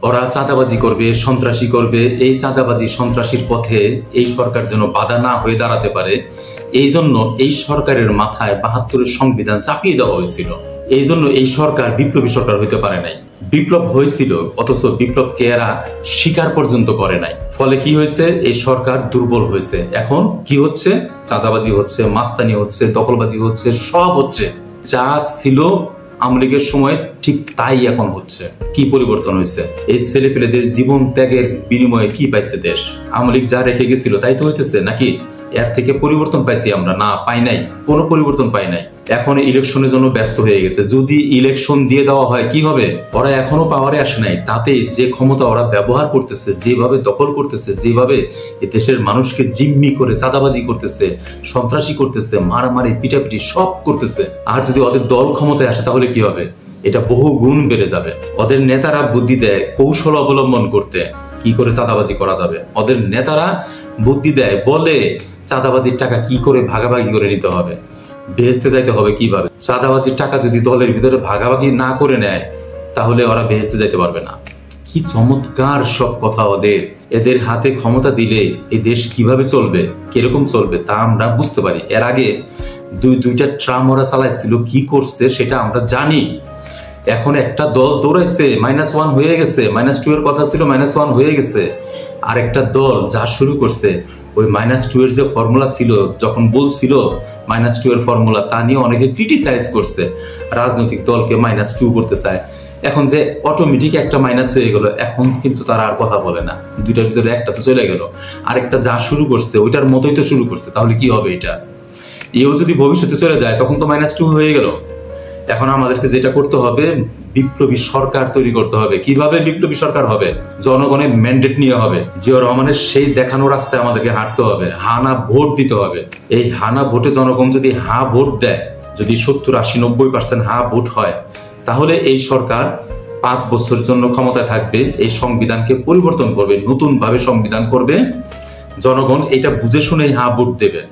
ওরা চাঁদাবাজি করবে, সন্ত্রাসী করবে। এই চাঁদাবাজি সন্ত্রাসীর পথে এই সরকার যেন বাধা না হয়ে দাঁড়াতে পারে, এই জন্য এই সরকারের মাথায় ৭২-এর সংবিধান চাপিয়ে দেওয়া হয়েছিল। এই জন্য এই সরকার বিপ্লবী সরকার হইতে পারে নাই। বিপ্লব হয়েছিল, অথচ বিপ্লবকে এরা স্বীকার পর্যন্ত করে নাই। ফলে কি হয়েছে? এই সরকার দুর্বল হয়েছে। এখন কি হচ্ছে? চাঁদাবাজি হচ্ছে, মাস্তানি হচ্ছে, দখলবাজি হচ্ছে, সব হচ্ছে। যা ছিল আওয়ামী লীগের সময় ঠিক তাই এখন হচ্ছে। কি পরিবর্তন হয়েছে? এই ছেলেপেলেদের জীবন ত্যাগের বিনিময়ে কি পাইছে দেশ? আওয়ামী লীগ যা রেখে গেছিল তাই তো হইতেছে নাকি? এর থেকে পরিবর্তন পাইছি আমরা? না, পাই নাই, কোনো পরিবর্তন পাই নাই। এখন ইলেকশনের জন্য ব্যস্ত হয়ে গেছে। যদি ইলেকশন দিয়ে দেওয়া হয় কি হবে? ওরা এখনো পাওয়ারে আসে নাই, তাতে যে ক্ষমতা ওরা ব্যবহার করতেছে, যেভাবে দখল করতেছে, যেভাবে এই দেশের মানুষকে জিম্মি করে চাঁদাবাজি করতেছে, সন্ত্রাসী করতেছে, মারামারি পিটাপিটি সব করতেছে। আর যদি ওদের দল ক্ষমতায় আসে তাহলে কি হবে? এটা বহু গুণ বেড়ে যাবে। ওদের নেতারা বুদ্ধি দেয় কৌশল অবলম্বন করতে, কি করে চাঁদাবাজি করা যাবে। ওদের নেতারা বুদ্ধি দেয়, বলে চাঁদাবাজির টাকা কি করে ভাগাভাগি করে নিতে হবে, বেহেস্তে যাইতে হবে কিভাবে। চাঁদাবাজির টাকা যদি দলের ভিতরে ভাগাভাগি না করে নেয় তাহলে ওরা বেহেস্তে যাইতে পারবে না। কি চমৎকার সব কথা ওদের। এদের হাতে ক্ষমতা দিলে এই দেশ কিভাবে চলবে, কিরকম চলবে তা আমরা বুঝতে পারি। এর আগে দুইটা ট্রাম ওরা চালাইছিল, কি করছে সেটা আমরা জানি। এখন একটা দল দৌড়াইছে, -1 হয়ে গেছে, -2 এর কথা ছিল, -1 হয়ে গেছে। আর একটা দল যা শুরু করছে, ওই -2 এর যে ফর্মুলা ছিল, যখন বলছিল -2 এর ফর্মুলা, তা নিয়ে অনেকে ক্রিটিসাইজ করছে। রাজনৈতিক দলকে -2 করতে চায়। এখন যে অটোমেটিক একটা মাইনাস হয়ে গেল, এখন কিন্তু তারা আর কথা বলে না। দুইটার ভিতরে একটা তো চলে গেল। আরেকটা যা শুরু করছে ওইটার মতোই তো শুরু করছে। তাহলে কি হবে? এটা এও যদি ভবিষ্যতে চলে যায় তখন তো -2 হয়ে গেল। এখন আমাদেরকে যেটা করতে হবে, বিপ্লবী সরকার তৈরি করতে হবে। কিভাবে বিপ্লবী সরকার হবে? জনগণের ম্যান্ডেট নিয়ে হবে। জিয়া রহমানের সেই দেখানো রাস্তায় আমাদেরকে হাঁটতে হবে, হানা ভোট দিতে হবে। এই হানা ভোটে জনগণ যদি হা ভোট দেয়, যদি 70, 80, 90% হা ভোট হয়, তাহলে এই সরকার 5 বছরের জন্য ক্ষমতায় থাকবে। এই সংবিধানকে পরিবর্তন করবে, নতুন ভাবে সংবিধান করবে। জনগণ এটা বুঝে শুনে হা ভোট দেবে,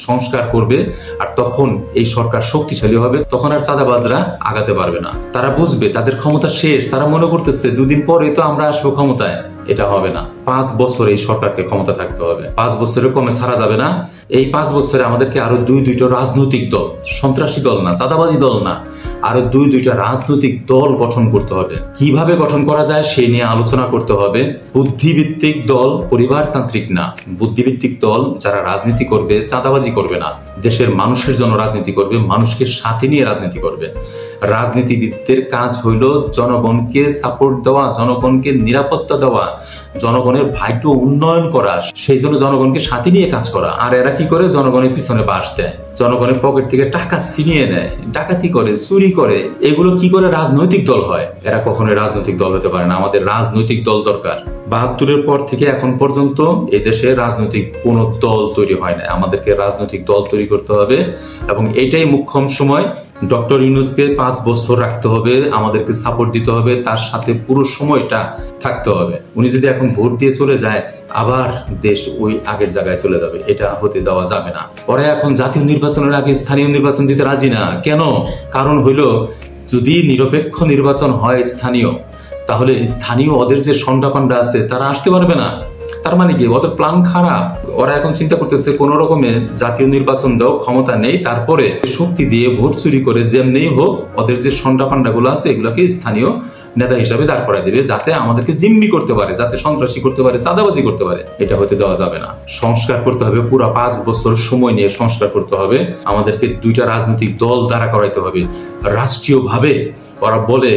সংস্কার করবে। আর তখন এই সরকার শক্তিশালী হবে। তখন আর চাঁদাবাজরা আগাতে পারবে না। তারা বুঝবে তাদের ক্ষমতা শেষ। তারা মনে করতেছে 2 দিন পরে তো আমরা আসবো ক্ষমতায়। এটা হবে না। 5 বছর এই সরকারকে ক্ষমতা থাকতে হবে। 5 বছরের কমে ছাড়া যাবে না। এই 5 বছরে আমাদেরকে আরো দুইটা রাজনৈতিক দল, সন্ত্রাসী দল না, চাঁদাবাজি দল না, আরো দুইটা রাজনৈতিক দল গঠন করতে হবে। কিভাবে গঠন করা যায় সেই নিয়ে আলোচনা করতে হবে। বুদ্ধিভিত্তিক দল, পরিবারতান্ত্রিক না। বুদ্ধিভিত্তিক দল যারা রাজনীতি করবে, চাঁদাবাজি করবে না, দেশের মানুষের জন্য রাজনীতি করবে, মানুষকে সাথে নিয়ে রাজনীতি করবে। রাজনীতিবিদদের কাজ হইল জনগণকে সাপোর্ট দেওয়া, জনগণকে নিরাপত্তা দেওয়া, জনগণের ভাগ্য উন্নয়ন করা, সেই জন্য জনগণকে সাথে নিয়ে কাজ করা। আর এরা কি করে? জনগণের পিছনে বাঁশ দেয়, জনগণের পকেট থেকে টাকা ছিনিয়ে নেয়, ডাকাতি করে, চুরি করে। এগুলো কি করে রাজনৈতিক দল হয়? এরা কখনোই রাজনৈতিক দল হতে পারে না। আমাদের রাজনৈতিক দল দরকার। ৭২-এর পর থেকে এখন পর্যন্ত এই দেশে রাজনৈতিক কোন দল তৈরি হয় না। আমাদেরকে রাজনৈতিক দল তৈরি করতে হবে এবং এটাই মুখ্যম সময়। ডক্টর ইউনূসকে 5 বছর রাখতে হবে, আমাদেরকে সাপোর্ট দিতে হবে, তার সাথে পুরো সময়টা থাকতে হবে। উনি যদি এখন ভোট দিয়ে চলে যায়, আবার দেশ ওই আগের জায়গায় চলে যাবে। এটা হতে দেওয়া যাবে না। পরে এখন জাতীয় নির্বাচনের আগে স্থানীয় নির্বাচন দিতে রাজি না কেন? কারণ হইল, যদি নিরপেক্ষ নির্বাচন হয় স্থানীয়, তাহলে স্থানীয় ওদের যে সন্ডাপান্ডা আছে তারা আসতে পারবে না। তার মানে কি? ওদের প্ল্যান খারাপ। ওরা এখন চিন্তা করতেছে কোন রকমে জাতীয় নির্বাচন দাও, ক্ষমতা নেই, তারপরে শক্তি দিয়ে ভোট চুরি করে যেমনি হোক ওদের যে সন্ডাপান্ডা গুলো আছে এগুলোকে স্থানীয় নেতা হিসাবে দাঁড় করায় দেবে, যাতে আমাদেরকে জিম্মি করতে পারে, যাতে সন্ত্রাসী করতে পারে, চাঁদাবাজি করতে পারে। এটা হতে দেওয়া যাবে না। সংস্কার করতে হবে, পুরো 5 বছর সময় নিয়ে সংস্কার করতে হবে। আমাদেরকে 2টা রাজনৈতিক দল দাঁড়া করাইতে হবে রাষ্ট্রীয় ভাবে। ওরা বলে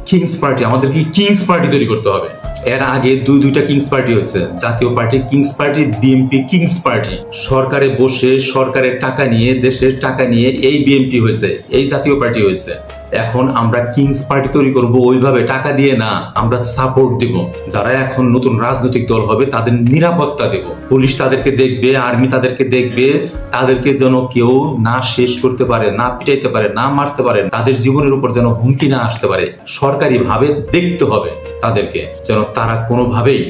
কিংস পার্টি, আমাদেরকে কিংস পার্টি তৈরি করতে হবে। এর আগে দুইটা কিংস পার্টি হয়েছে, Jatiya party king's party, BNP king's party. সরকারে বসে সরকারের টাকা নিয়ে, দেশের টাকা নিয়ে এই বিএনপি হয়েছে, এই জাতীয় পার্টি হয়েছে। এখন আমরা কিংস পার্টি তৈরি করব, ওইভাবে টাকা দিয়ে না, আমরা সাপোর্ট দেব। যারা এখন নতুন রাজনৈতিক দল হবে তাদের নিরাপত্তা দেব। পুলিশ তাদেরকে দেখবে, আর্মি তাদেরকে দেখবে, তাদেরকে যেন কেউ না শেষ করতে পারে, না পিটাইতে পারে, না মারতে পারে, তাদের জীবনের উপর যেন হুমকি না আসতে পারে। সরকারি ভাবে দেখতে হবে তাদেরকে, যেন তারা কোনোভাবেই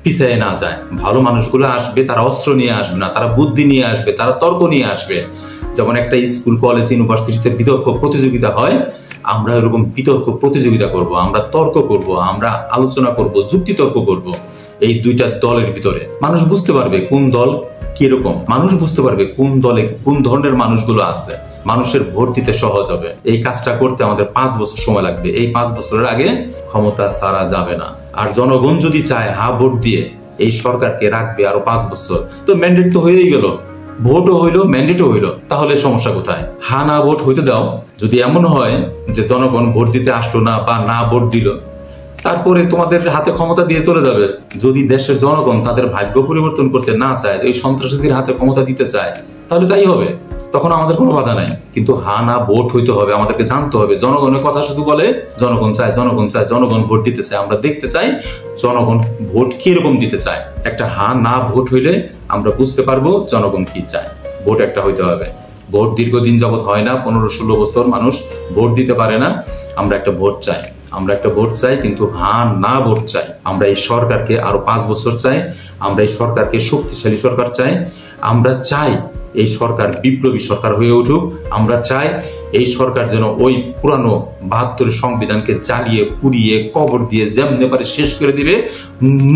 পিছিয়ে না যায়। ভালো মানুষগুলো আসবে, তারা অস্ত্র নিয়ে আসবে না, তারা বুদ্ধি নিয়ে আসবে, তারা তর্ক নিয়ে আসবে। যেমন একটা স্কুল, কলেজ, ইউনিভার্সিটিতে বিতর্ক প্রতিযোগিতা হয়, আমরা এরকম বিতর্ক প্রতিযোগিতা করব, আমরা তর্ক করব, আমরা আলোচনা করব, যুক্তি তর্ক করব এই দুইটা দলের ভিতরে। মানুষ বুঝতে পারবে কোন দল কিরকম, মানুষ বুঝতে পারবে কোন দলে কোন ধরনের মানুষগুলো আছে, মানুষের ভোট দিতে সহজ হবে। এই কাজটা করতে আমাদের 5 বছর সময় লাগবে। এই 5 বছরের আগে ক্ষমতা ছাড়া যাবে না। আর জনগণ যদি চায় হা ভোট দিয়ে এই সরকারকে রাখবে আরো 5 বছর, তো ম্যান্ডেট তো হয়েই গেল, ভোটও হইলো, ম্যান্ডেটও হইলো, তাহলে সমস্যা কোথায়? হা না ভোট হইতে দাও। যদি এমন হয় যে জনগণ ভোট দিতে আসলো না বা না ভোট দিল, তারপরে তোমাদের হাতে ক্ষমতা দিয়ে চলে যাবে। যদি দেশের জনগণ তাদের ভাগ্য পরিবর্তন করতে না চায়, এই সন্ত্রাসীদের হাতে ক্ষমতা দিতে চায়, তাহলে তাই হবে, তখন আমাদের কোনো বাধা নাই। কিন্তু হা না ভোট হইতে হবে, আমাদেরকে জানতে হবে। জনগণের কথা শুধু বলে জনগণ চায়, জনগণ চায়, জনগণ ভোট দিতে চায়। আমরা দেখতে চাই জনগণ ভোট কিরকম দিতে চায়। একটা হা না ভোট হইলে আমরা বুঝতে পারবো জনগণ কি চায়। ভোট একটা হইতে হবে। ভোট দীর্ঘদিন যাবৎ হয় না, 15-16 বছর মানুষ ভোট দিতে পারে না। আমরা একটা ভোট চাই, আমরা একটা ভোট চাই, কিন্তু হা না ভোট চাই। আমরা এই সরকারকে আরো 5 বছর চাই। আমরা এই সরকারকে শক্তিশালী সরকার চাই। আমরা চাই এই সরকার বিপ্লবী সরকার হয়ে উঠুক। আমরা চাই এই সরকার যেন ওই পুরানো 72 সংবিধানকে জ্বালিয়ে পুড়িয়ে কবর দিয়ে যেমনি পারে শেষ করে দিবে,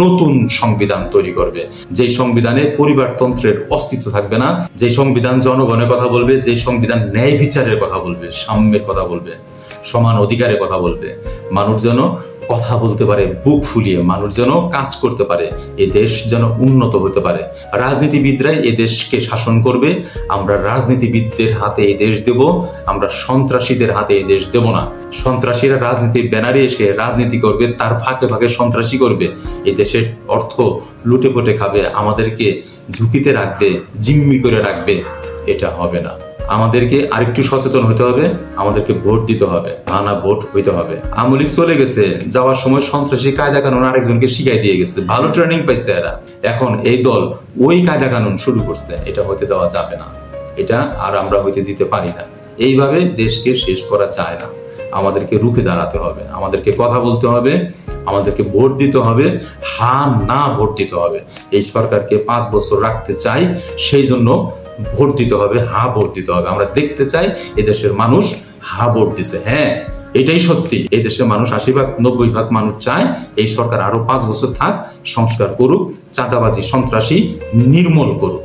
নতুন সংবিধান তৈরি করবে। যে সংবিধানে পরিবারতন্ত্রের অস্তিত্ব থাকবে না, যে সংবিধান জনগণের কথা বলবে, যে সংবিধান ন্যায় বিচারের কথা বলবে, সাম্যের কথা বলবে, সমান অধিকারের কথা বলবে। মানুষ যেন কথা বলতে পারে বুক ফুলিয়ে, মানুষ যেন কাজ করতে পারে, এ দেশ যেন উন্নত হতে পারে। রাজনীতিবিদরাই এ দেশকে শাসন করবে। আমরা রাজনীতিবিদদের হাতে এই দেশ দেব, আমরা সন্ত্রাসীদের হাতে এই দেশ দেব না। সন্ত্রাসীরা রাজনীতির ব্যানারে এসে রাজনীতি করবে, তার ফাঁকে ফাঁকে সন্ত্রাসী করবে, এই দেশের অর্থ লুটে পুটে খাবে, আমাদেরকে ঝুঁকিতে রাখবে, জিম্মি করে রাখবে। এটা হবে না। আমাদেরকে আরেকটু সচেতন হতে হবে, আমাদেরকে ভোট দিতে হবে, না ভোট হইতে হবে। আওয়ামী লীগ চলে গেছে, যাওয়ার সময় সন্ত্রাসী কায়দা কানুন আরেকজনকে শিখাই দিয়ে গেছে, ভালো ট্রেনিং পাইছে এরা। এখন এই দল ওই কায়দা কানুন শুরু করছে, এটা হইতে দেওয়া যাবে না, এটা আর আমরা হইতে দিতে পারি না। এইভাবে দেশকে শেষ করা যায় না। আমাদেরকে রুখে দাঁড়াতে হবে, আমাদেরকে কথা বলতে হবে, আমাদেরকে ভোট দিতে হবে, হা না ভোট দিতে হবে। এই সরকারকে 5 বছর রাখতে চাই, সেই জন্য ভোট দিতে হবে, হা ভোট দিতে হবে। আমরা দেখতে চাই এদেশের মানুষ হা ভোট দিছে। হ্যাঁ, এটাই সত্যি। এই দেশের মানুষ 80-90% মানুষ চায় এই সরকার আরো 5 বছর থাক, সংস্কার করুক, চাঁদাবাজি সন্ত্রাসী নির্মূল করুক।